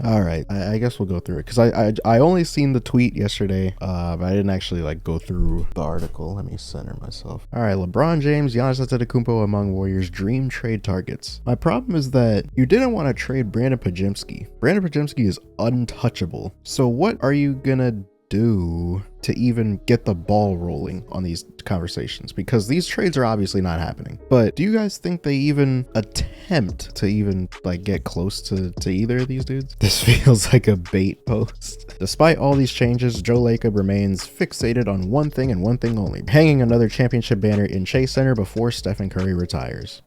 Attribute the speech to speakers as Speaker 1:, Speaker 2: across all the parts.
Speaker 1: All right, I guess we'll go through it because I only seen the tweet yesterday, but I didn't actually like go through the article. Let me center myself. All right, LeBron James, Giannis Antetokounmpo among Warriors' dream trade targets. My problem is that you didn't want to trade Brandon Pajemski. Brandon Pajemski is untouchable. So what are you gonna do to even get the ball rolling on these conversations? Because these trades are obviously not happening. But do you guys think they even attempt to even like get close to either of these dudes? This feels like a bait post. Despite all these changes, Joe Lacob remains fixated on one thing and one thing only: hanging another championship banner in Chase Center before Stephen Curry retires.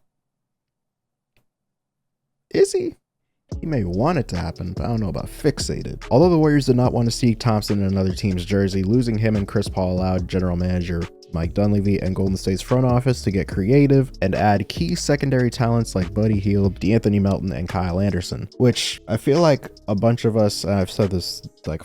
Speaker 1: Is he? He may want it to happen, but I don't know about fixated. Although the Warriors did not want to see Thompson in another team's jersey, losing him and Chris Paul allowed general manager Mike Dunleavy and Golden State's front office to get creative and add key secondary talents like Buddy Hield, DeAnthony Melton, and Kyle Anderson, which I feel like a bunch of us, and I've said this like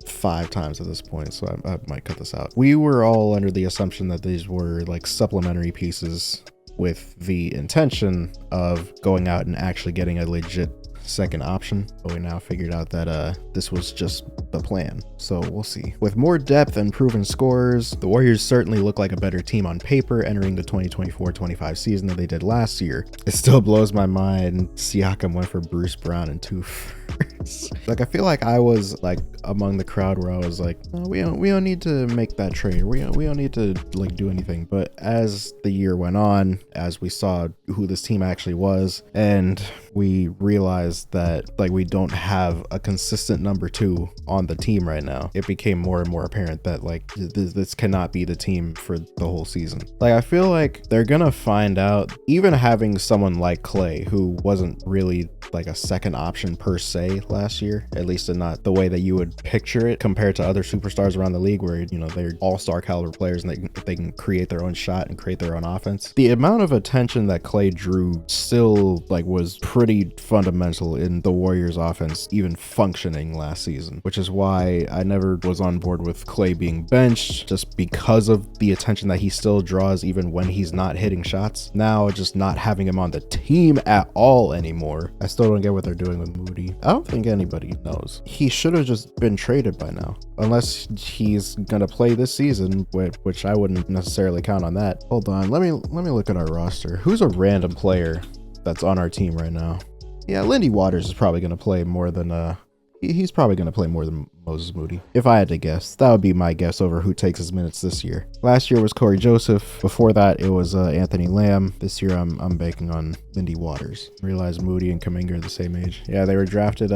Speaker 1: 5 times at this point, so I might cut this out. We were all under the assumption that these were like supplementary pieces with the intention of going out and actually getting a legit second option, but we now figured out that this was just the plan, so we'll see. With more depth and proven scorers, the Warriors certainly look like a better team on paper entering the 2024-25 season than they did last year. It still blows my mind Siakam went for Bruce Brown and 2 firsts. Like, I feel like I was like among the crowd where I was like, no, we don't need to make that trade, we don't need to like do anything. But as the year went on, as we saw who this team actually was, and we realized that like we don't have a consistent number 2 on the team right now, it became more and more apparent that like this cannot be the team for the whole season. Like, I feel like they're gonna find out, even having someone like Clay, who wasn't really like a second option per se last year, at least in not the way that you would picture it compared to other superstars around the league where, you know, they're all-star caliber players and they can create their own shot and create their own offense. The amount of attention that Clay drew still like was pretty fundamental in the Warriors offense even functioning last season, which is why I never was on board with Clay being benched, just because of the attention that he still draws even when he's not hitting shots. Now just not having him on the team at all anymore, I still don't get what they're doing with Moody. I don't think anybody knows. He should have just been traded by now, unless he's gonna play this season, which I wouldn't necessarily count on that. Hold on, let me look at our roster. Who's a random player that's on our team right now? Yeah, Lindy Waters is probably gonna play more than he's probably gonna play more than Moses Moody. If I had to guess, that would be my guess over who takes his minutes this year. Last year was Corey Joseph. Before that, it was Anthony Lamb. This year, I'm banking on Lindy Waters. Realize Moody and Kuminga are the same age. Yeah, they were drafted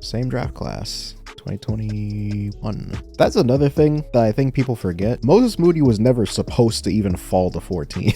Speaker 1: same draft class. 2021. That's another thing that I think people forget. Moses Moody was never supposed to even fall to 14.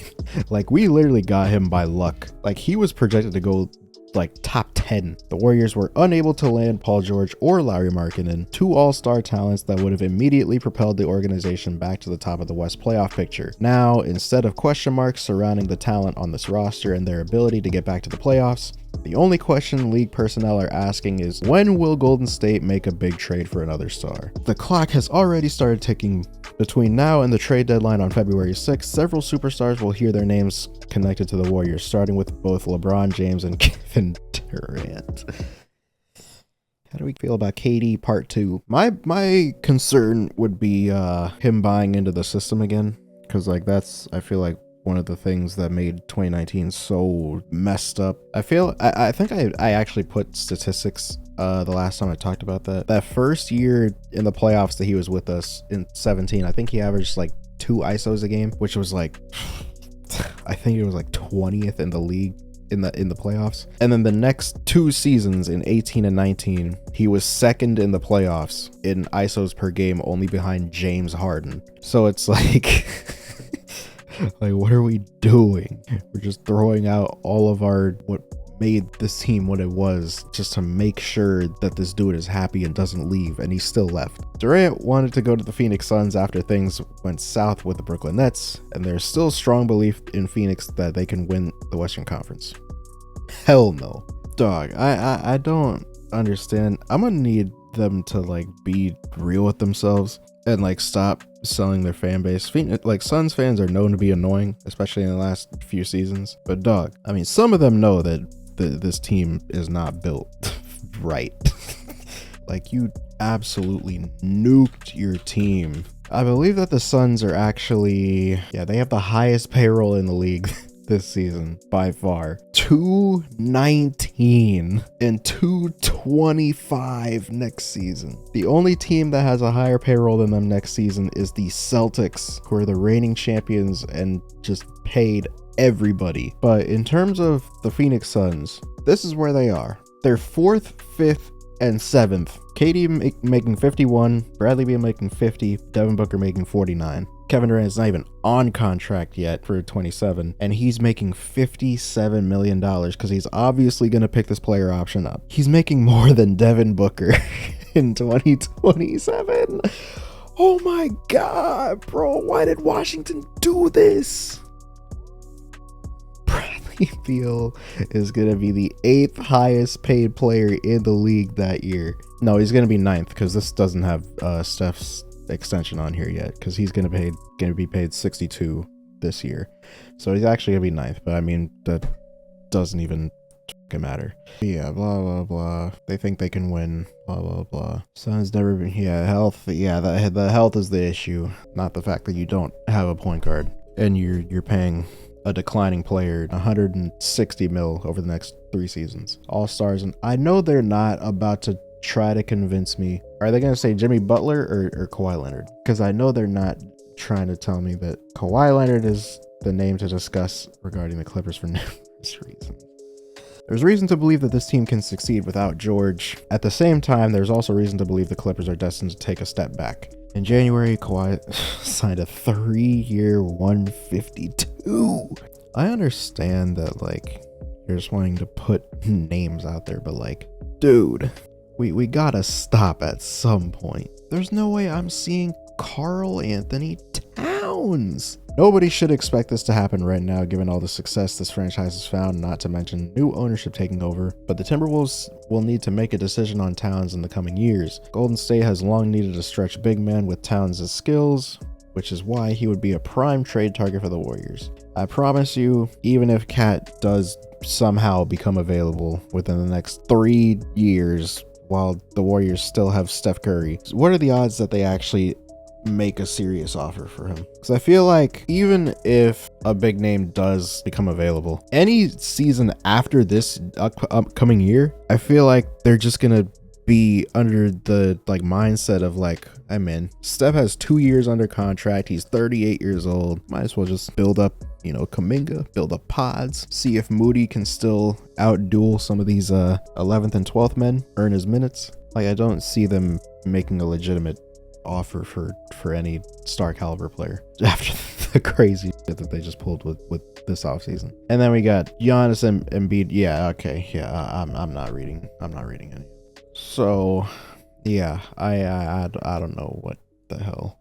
Speaker 1: Like, we literally got him by luck. Like, he was projected to go like top 10. The Warriors were unable to land Paul George or Lauri Markkanen, 2 all-star talents that would have immediately propelled the organization back to the top of the West playoff picture. Now, instead of question marks surrounding the talent on this roster and their ability to get back to the playoffs, the only question league personnel are asking is, when will Golden State make a big trade for another star? The clock has already started ticking. Between now and the trade deadline on February 6th, several superstars will hear their names connected to the Warriors, starting with both LeBron James and Kevin Durant. How do we feel about KD part 2? My concern would be him buying into the system again, because like that's, I feel like, one of the things that made 2019 so messed up. I think I actually put statistics the last time I talked about that first year in the playoffs that he was with us in 17. I think he averaged like 2 ISOs a game, which was like, I think it was like 20th in the league in the playoffs. And then the next 2 seasons in 18 and 19, he was second in the playoffs in ISOs per game, only behind James Harden. So it's like like, what are we doing? We're just throwing out all of what made this team what it was, just to make sure that this dude is happy and doesn't leave, and he still left. Durant wanted to go to the Phoenix Suns after things went south with the Brooklyn Nets, and there's still strong belief in Phoenix that they can win the Western Conference. Hell no. Dog, I don't understand. I'm gonna need them to like be real with themselves and like stop selling their fan base. Like, Suns fans are known to be annoying, especially in the last few seasons, but dog, I mean, some of them know that this team is not built right. Like, you absolutely nuked your team. I believe that the Suns are actually, yeah, they have the highest payroll in the league this season by far. 219 and 225 next season. The only team that has a higher payroll than them next season is the Celtics, who are the reigning champions and just paid everybody. But in terms of the Phoenix Suns, this is where they are. They're 4th, 5th, and 7th. KD making 51, Bradley Beal making 50, Devin Booker making 49. Kevin Durant is not even on contract yet for 27, and he's making $57 million because he's obviously going to pick this player option up. He's making more than Devin Booker in 2027. Oh my God, bro. Why did Washington do this? Bradley Beal is going to be the 8th highest paid player in the league that year. No, he's going to be 9th because this doesn't have Steph's extension on here yet, because he's going to be paid 62 this year. So he's actually going to be 9th, but I mean, that doesn't even matter. Yeah, blah, blah, blah. They think they can win, blah, blah, blah. Suns never been, yeah, health. Yeah, the health is the issue, not the fact that you don't have a point guard and you're paying a declining player 160 mil over the next 3 seasons. All-stars, and I know they're not about to try to convince me. Are they going to say Jimmy Butler or Kawhi Leonard? Because I know they're not trying to tell me that Kawhi Leonard is the name to discuss regarding the Clippers for numerous reasons. There's reason to believe that this team can succeed without George. At the same time, there's also reason to believe the Clippers are destined to take a step back. In January, Kawhi signed a 3-year $152. I understand that, like, you're just wanting to put names out there, but like, dude, we gotta stop at some point. There's no way I'm seeing Karl Anthony Towns. Nobody should expect this to happen right now, given all the success this franchise has found, not to mention new ownership taking over. But the Timberwolves will need to make a decision on Towns in the coming years. Golden State has long needed a stretch big man with Towns' skills, which is why he would be a prime trade target for the Warriors. I promise you, even if Cat does somehow become available within the next 3 years, while the Warriors still have Steph Curry, what are the odds that they actually make a serious offer for him? Because I feel like even if a big name does become available, any season after this upcoming year, I feel like they're just gonna be under the like mindset of like, I'm in. Steph has 2 years under contract. He's 38 years old. Might as well just build up, you know, Kuminga, build up pods, see if Moody can still outduel some of these 11th and 12th men, earn his minutes. Like, I don't see them making a legitimate offer for any star caliber player after the crazy shit that they just pulled with this offseason. And then we got Giannis and Embiid. Yeah, okay, yeah, I'm not reading any. So yeah, I don't know what the hell